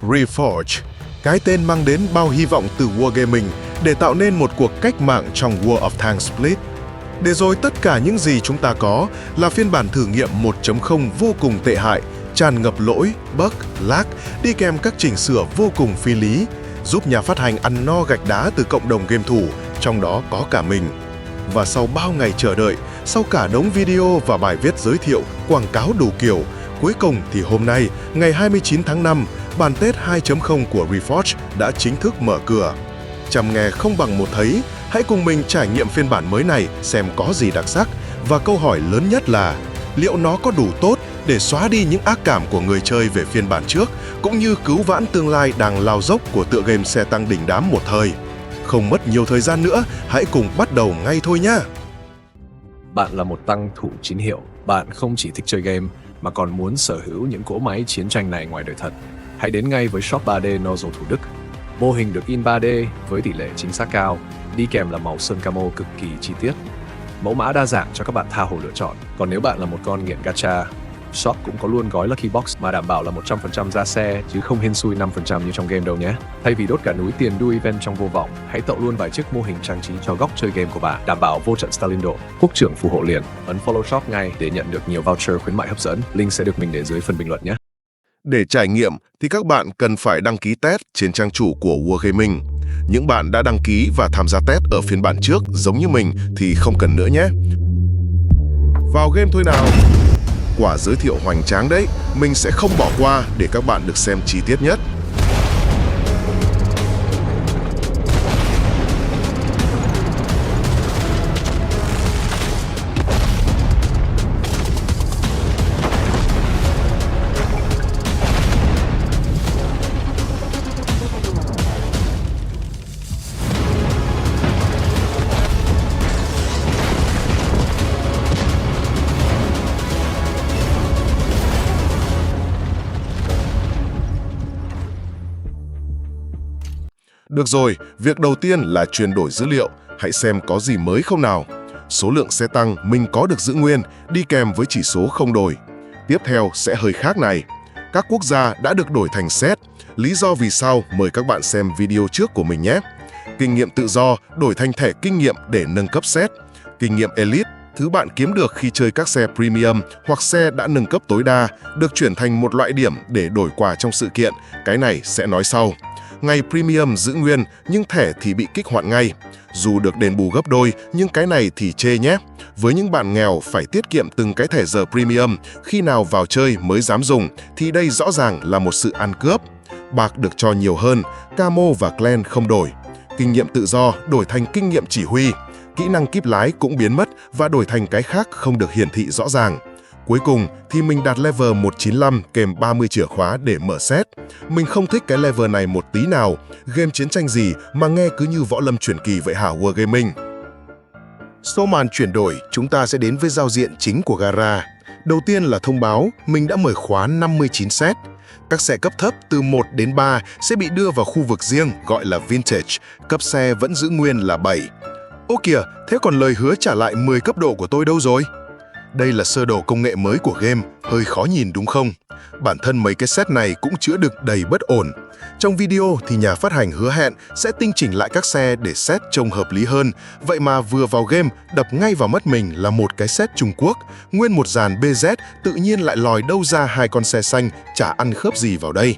Reforged, cái tên mang đến bao hy vọng từ Wargaming để tạo nên một cuộc cách mạng trong World of Tanks Split. Để rồi tất cả những gì chúng ta có là phiên bản thử nghiệm 1.0 vô cùng tệ hại, tràn ngập lỗi, bug, lag, đi kèm các chỉnh sửa vô cùng phi lý, giúp nhà phát hành ăn no gạch đá từ cộng đồng game thủ, trong đó có cả mình. Và sau bao ngày chờ đợi, sau cả đống video và bài viết giới thiệu, quảng cáo đủ kiểu, cuối cùng thì hôm nay, ngày 29 tháng 5, bản test 2.0 của Reforged đã chính thức mở cửa. Chăm nghe không bằng một thấy, hãy cùng mình trải nghiệm phiên bản mới này xem có gì đặc sắc. Và câu hỏi lớn nhất là, liệu nó có đủ tốt để xóa đi những ác cảm của người chơi về phiên bản trước, cũng như cứu vãn tương lai đang lao dốc của tựa game xe tăng đỉnh đám một thời? Không mất nhiều thời gian nữa, hãy cùng bắt đầu ngay thôi nhé! Bạn là một tăng thủ chín hiệu, bạn không chỉ thích chơi game mà còn muốn sở hữu những cỗ máy chiến tranh này ngoài đời thật. Hãy đến ngay với Shop 3D Nozzle Thủ Đức. Mô hình được in 3D với tỷ lệ chính xác cao, đi kèm là màu sơn camo cực kỳ chi tiết. Mẫu mã đa dạng cho các bạn tha hồ lựa chọn. Còn nếu bạn là một con nghiện gacha, Shop cũng có luôn gói Lucky Box mà đảm bảo là 100% ra xe chứ không hên xui 5% như trong game đâu nhé. Thay vì đốt cả núi tiền đu event trong vô vọng, hãy tậu luôn vài chiếc mô hình trang trí cho góc chơi game của bạn, đảm bảo vô trận Stalindo. Quốc trưởng phù hộ liền. Ấn follow Shop ngay để nhận được nhiều voucher khuyến mại hấp dẫn. Link sẽ được mình để dưới phần bình luận nhé. Để trải nghiệm thì các bạn cần phải đăng ký test trên trang chủ của Wargaming. Những bạn đã đăng ký và tham gia test ở phiên bản trước giống như mình thì không cần nữa nhé. Vào game thôi nào! Quả giới thiệu hoành tráng đấy, mình sẽ không bỏ qua để các bạn được xem chi tiết nhất. Được rồi, việc đầu tiên là chuyển đổi dữ liệu, hãy xem có gì mới không nào. Số lượng xe tăng mình có được giữ nguyên, đi kèm với chỉ số không đổi. Tiếp theo sẽ hơi khác này. Các quốc gia đã được đổi thành set. Lý do vì sao mời các bạn xem video trước của mình nhé. Kinh nghiệm tự do đổi thành thẻ kinh nghiệm để nâng cấp set. Kinh nghiệm Elite, thứ bạn kiếm được khi chơi các xe Premium hoặc xe đã nâng cấp tối đa, được chuyển thành một loại điểm để đổi quà trong sự kiện. Cái này sẽ nói sau. Ngày Premium giữ nguyên nhưng thẻ thì bị kích hoạt ngay. Dù được đền bù gấp đôi nhưng cái này thì chê nhé. Với những bạn nghèo phải tiết kiệm từng cái thẻ giờ Premium, khi nào vào chơi mới dám dùng thì đây rõ ràng là một sự ăn cướp. Bạc được cho nhiều hơn, camo và clan không đổi. Kinh nghiệm tự do đổi thành kinh nghiệm chỉ huy. Kỹ năng kíp lái cũng biến mất và đổi thành cái khác không được hiển thị rõ ràng. Cuối cùng thì mình đạt level 195 kèm 30 chìa khóa để mở set. Mình không thích cái level này một tí nào. Game chiến tranh gì mà nghe cứ như võ lâm truyền kỳ vậy hả Wargaming? Sau màn chuyển đổi, chúng ta sẽ đến với giao diện chính của gara. Đầu tiên là thông báo mình đã mở khóa 59 set. Các xe cấp thấp từ 1 đến 3 sẽ bị đưa vào khu vực riêng gọi là Vintage. Cấp xe vẫn giữ nguyên là 7. Ô kìa, thế còn lời hứa trả lại 10 cấp độ của tôi đâu rồi? Đây là sơ đồ công nghệ mới của game, hơi khó nhìn đúng không? Bản thân mấy cái set này cũng chữa đựng đầy bất ổn. Trong video thì nhà phát hành hứa hẹn sẽ tinh chỉnh lại các xe để set trông hợp lý hơn. Vậy mà vừa vào game, đập ngay vào mắt mình là một cái set Trung Quốc. Nguyên một dàn BZ tự nhiên lại lòi đâu ra hai con xe xanh, chả ăn khớp gì vào đây.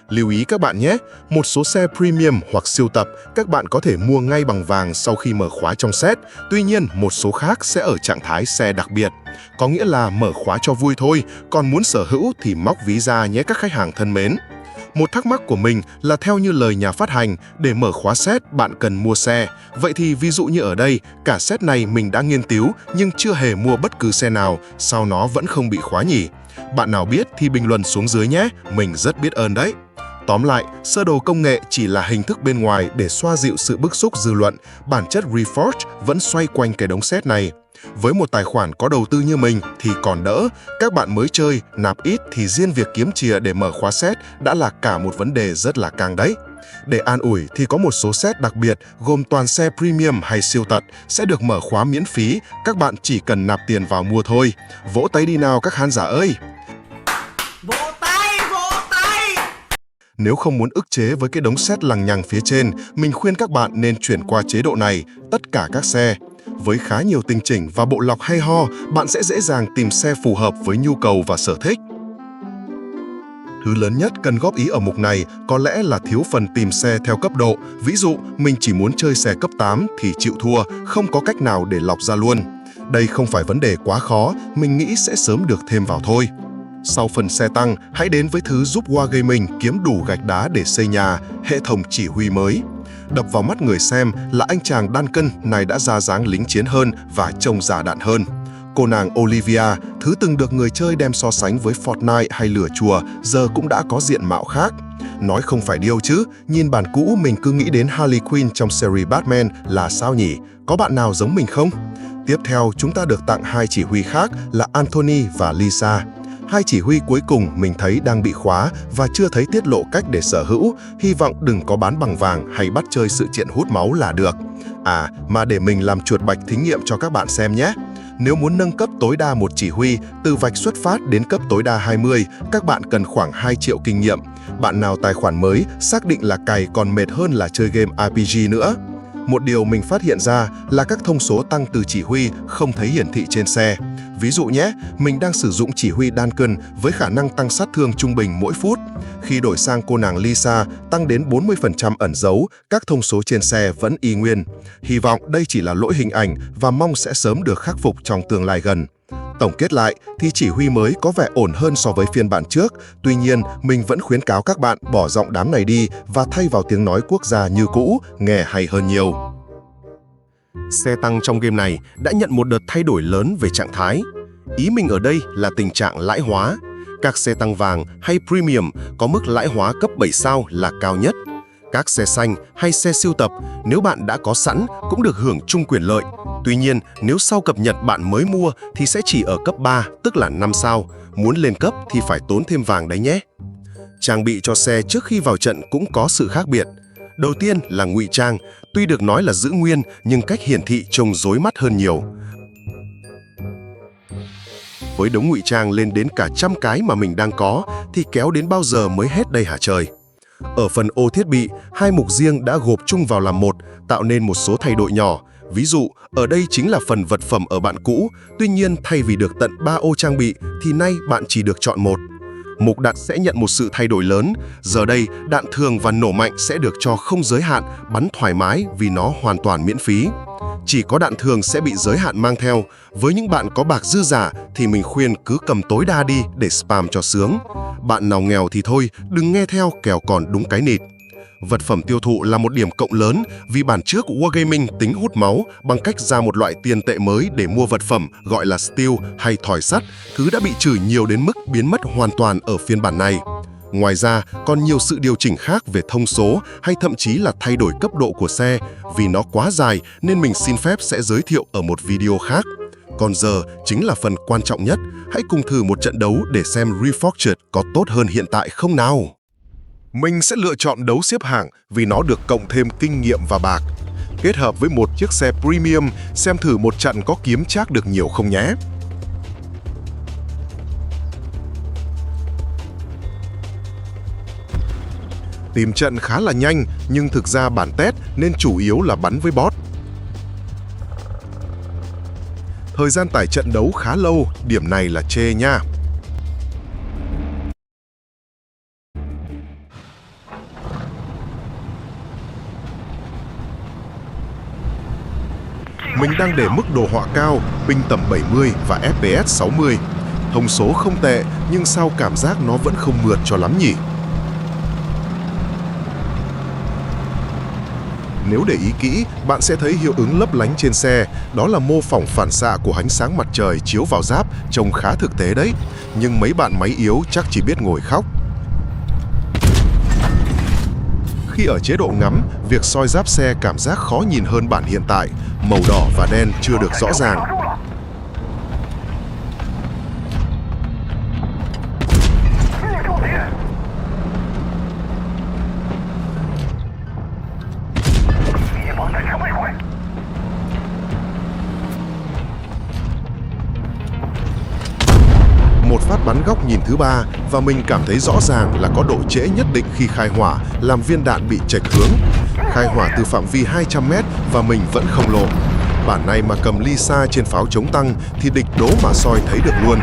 Lưu ý các bạn nhé, một số xe Premium hoặc siêu tập các bạn có thể mua ngay bằng vàng sau khi mở khóa trong set. Tuy nhiên, một số khác sẽ ở trạng thái xe đặc biệt. Có nghĩa là mở khóa cho vui thôi, còn muốn sở hữu thì móc ví ra nhé các khách hàng thân mến. Một thắc mắc của mình là theo như lời nhà phát hành, để mở khóa set bạn cần mua xe. Vậy thì ví dụ như ở đây, cả set này mình đã nghiên cứu nhưng chưa hề mua bất cứ xe nào, sao nó vẫn không bị khóa nhỉ? Bạn nào biết thì bình luận xuống dưới nhé, mình rất biết ơn đấy. Tóm lại, sơ đồ công nghệ chỉ là hình thức bên ngoài để xoa dịu sự bức xúc dư luận, bản chất Reforged vẫn xoay quanh cái đống set này. Với một tài khoản có đầu tư như mình thì còn đỡ, các bạn mới chơi, nạp ít thì riêng việc kiếm chìa để mở khóa set đã là cả một vấn đề rất là căng đấy. Để an ủi thì có một số set đặc biệt gồm toàn xe Premium hay siêu tật sẽ được mở khóa miễn phí, các bạn chỉ cần nạp tiền vào mua thôi. Vỗ tay đi nào các khán giả ơi! Vỗ tay, vỗ tay! Nếu không muốn ức chế với cái đống sét lằng nhằng phía trên, mình khuyên các bạn nên chuyển qua chế độ này, tất cả các xe. Với khá nhiều tinh chỉnh và bộ lọc hay ho, bạn sẽ dễ dàng tìm xe phù hợp với nhu cầu và sở thích. Thứ lớn nhất cần góp ý ở mục này có lẽ là thiếu phần tìm xe theo cấp độ. Ví dụ, mình chỉ muốn chơi xe cấp 8 thì chịu thua, không có cách nào để lọc ra luôn. Đây không phải vấn đề quá khó, mình nghĩ sẽ sớm được thêm vào thôi. Sau phần xe tăng, hãy đến với thứ giúp Wargaming kiếm đủ gạch đá để xây nhà, hệ thống chỉ huy mới. Đập vào mắt người xem là anh chàng Duncan này đã ra dáng lính chiến hơn và trông già đạn hơn. Cô nàng Olivia, thứ từng được người chơi đem so sánh với Fortnite hay lửa chùa, giờ cũng đã có diện mạo khác. Nói không phải điêu chứ, nhìn bản cũ mình cứ nghĩ đến Harley Quinn trong series Batman là sao nhỉ? Có bạn nào giống mình không? Tiếp theo, chúng ta được tặng hai chỉ huy khác là Anthony và Lisa. Hai chỉ huy cuối cùng mình thấy đang bị khóa và chưa thấy tiết lộ cách để sở hữu, hy vọng đừng có bán bằng vàng hay bắt chơi sự kiện hút máu là được. À, mà để mình làm chuột bạch thí nghiệm cho các bạn xem nhé. Nếu muốn nâng cấp tối đa một chỉ huy từ vạch xuất phát đến cấp tối đa 20, các bạn cần khoảng 2 triệu kinh nghiệm. Bạn nào tài khoản mới xác định là cày còn mệt hơn là chơi game RPG nữa. Một điều mình phát hiện ra là các thông số tăng từ chỉ huy không thấy hiển thị trên xe. Ví dụ nhé, mình đang sử dụng chỉ huy Duncan với khả năng tăng sát thương trung bình mỗi phút. Khi đổi sang cô nàng Lisa tăng đến 40% ẩn dấu, các thông số trên xe vẫn y nguyên. Hy vọng đây chỉ là lỗi hình ảnh và mong sẽ sớm được khắc phục trong tương lai gần. Tổng kết lại thì chỉ huy mới có vẻ ổn hơn so với phiên bản trước, tuy nhiên mình vẫn khuyến cáo các bạn bỏ giọng đám này đi và thay vào tiếng nói quốc gia như cũ, nghe hay hơn nhiều. Xe tăng trong game này đã nhận một đợt thay đổi lớn về trạng thái. Ý mình ở đây là tình trạng lãi hóa. Các xe tăng vàng hay premium có mức lãi hóa cấp 7 sao là cao nhất. Các xe xanh hay xe siêu tập, nếu bạn đã có sẵn cũng được hưởng chung quyền lợi. Tuy nhiên, nếu sau cập nhật bạn mới mua thì sẽ chỉ ở cấp 3, tức là 5 sao. Muốn lên cấp thì phải tốn thêm vàng đấy nhé. Trang bị cho xe trước khi vào trận cũng có sự khác biệt. Đầu tiên là ngụy trang, tuy được nói là giữ nguyên nhưng cách hiển thị trông rối mắt hơn nhiều. Với đống ngụy trang lên đến cả trăm cái mà mình đang có thì kéo đến bao giờ mới hết đây hả trời? Ở phần ô thiết bị, hai mục riêng đã gộp chung vào làm một, tạo nên một số thay đổi nhỏ. Ví dụ, ở đây chính là phần vật phẩm ở bạn cũ, tuy nhiên thay vì được tận 3 ô trang bị thì nay bạn chỉ được chọn một. Mục đạn sẽ nhận một sự thay đổi lớn, giờ đây đạn thường và nổ mạnh sẽ được cho không giới hạn, bắn thoải mái vì nó hoàn toàn miễn phí. Chỉ có đạn thường sẽ bị giới hạn mang theo, với những bạn có bạc dư giả thì mình khuyên cứ cầm tối đa đi để spam cho sướng. Bạn nào nghèo thì thôi, đừng nghe theo kẻo còn đúng cái nịt. Vật phẩm tiêu thụ là một điểm cộng lớn vì bản trước Wargaming tính hút máu bằng cách ra một loại tiền tệ mới để mua vật phẩm gọi là steel hay thỏi sắt, thứ đã bị chửi nhiều đến mức biến mất hoàn toàn ở phiên bản này. Ngoài ra, còn nhiều sự điều chỉnh khác về thông số hay thậm chí là thay đổi cấp độ của xe. Vì nó quá dài nên mình xin phép sẽ giới thiệu ở một video khác. Còn giờ chính là phần quan trọng nhất. Hãy cùng thử một trận đấu để xem Reforged có tốt hơn hiện tại không nào. Mình sẽ lựa chọn đấu xếp hạng vì nó được cộng thêm kinh nghiệm và bạc. Kết hợp với một chiếc xe premium, xem thử một trận có kiếm trác được nhiều không nhé. Tìm trận khá là nhanh, nhưng thực ra bản test nên chủ yếu là bắn với bot. Thời gian tải trận đấu khá lâu, điểm này là chê nha. Mình đang để mức đồ họa cao, ping tầm 70 và FPS 60. Thông số không tệ, nhưng sao cảm giác nó vẫn không mượt cho lắm nhỉ? Nếu để ý kỹ, bạn sẽ thấy hiệu ứng lấp lánh trên xe, đó là mô phỏng phản xạ của ánh sáng mặt trời chiếu vào giáp, trông khá thực tế đấy. Nhưng mấy bạn máy yếu chắc chỉ biết ngồi khóc. Khi ở chế độ ngắm, việc soi giáp xe cảm giác khó nhìn hơn bản hiện tại, màu đỏ và đen chưa được rõ ràng. Một phát bắn góc nhìn thứ ba và mình cảm thấy rõ ràng là có độ trễ nhất định khi khai hỏa làm viên đạn bị chệch hướng. Khai hỏa từ phạm vi 200m và mình vẫn không lộ. Bản này mà cầm ly xa trên pháo chống tăng thì địch đố mà soi thấy được luôn.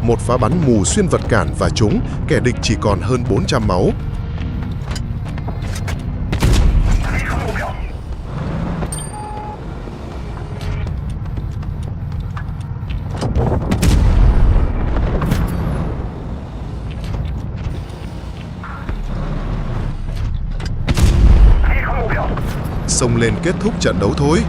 Một phá bắn mù xuyên vật cản và trúng, kẻ địch chỉ còn hơn 400 máu. Xông lên kết thúc trận đấu thôi.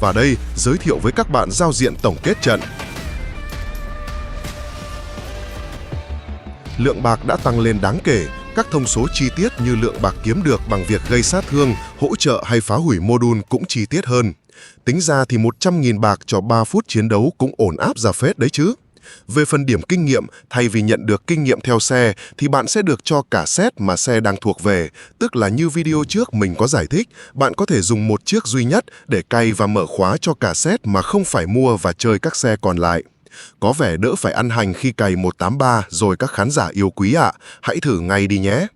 Và đây, giới thiệu với các bạn giao diện tổng kết trận. Lượng bạc đã tăng lên đáng kể, các thông số chi tiết như lượng bạc kiếm được bằng việc gây sát thương, hỗ trợ hay phá hủy mô-đun cũng chi tiết hơn. Tính ra thì 100.000 bạc cho 3 phút chiến đấu cũng ổn áp ra phết đấy chứ. Về phần điểm kinh nghiệm, thay vì nhận được kinh nghiệm theo xe thì bạn sẽ được cho cả set mà xe đang thuộc về, tức là như video trước mình có giải thích, bạn có thể dùng một chiếc duy nhất để cày và mở khóa cho cả set mà không phải mua và chơi các xe còn lại. Có vẻ đỡ phải ăn hành khi cày 183 rồi các khán giả yêu quý ạ, hãy thử ngay đi nhé.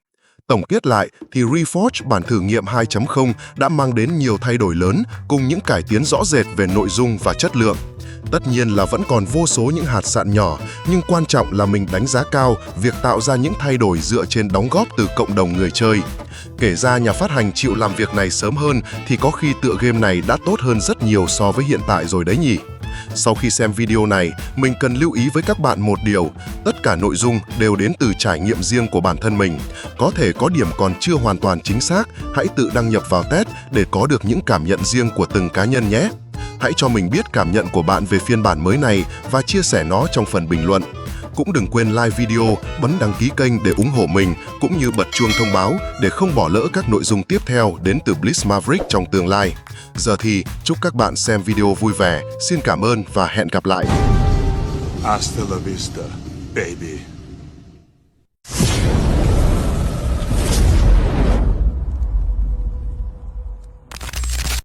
Tổng kết lại thì Reforged bản thử nghiệm 2.0 đã mang đến nhiều thay đổi lớn cùng những cải tiến rõ rệt về nội dung và chất lượng. Tất nhiên là vẫn còn vô số những hạt sạn nhỏ, nhưng quan trọng là mình đánh giá cao việc tạo ra những thay đổi dựa trên đóng góp từ cộng đồng người chơi. Kể ra nhà phát hành chịu làm việc này sớm hơn thì có khi tựa game này đã tốt hơn rất nhiều so với hiện tại rồi đấy nhỉ. Sau khi xem video này, mình cần lưu ý với các bạn một điều, tất cả nội dung đều đến từ trải nghiệm riêng của bản thân mình. Có thể có điểm còn chưa hoàn toàn chính xác, hãy tự đăng nhập vào test để có được những cảm nhận riêng của từng cá nhân nhé. Hãy cho mình biết cảm nhận của bạn về phiên bản mới này và chia sẻ nó trong phần bình luận. Cũng đừng quên like video, bấm đăng ký kênh để ủng hộ mình, cũng như bật chuông thông báo để không bỏ lỡ các nội dung tiếp theo đến từ Blitz Maverick trong tương lai. Giờ thì chúc các bạn xem video vui vẻ, xin cảm ơn và hẹn gặp lại. Hasta la vista, baby.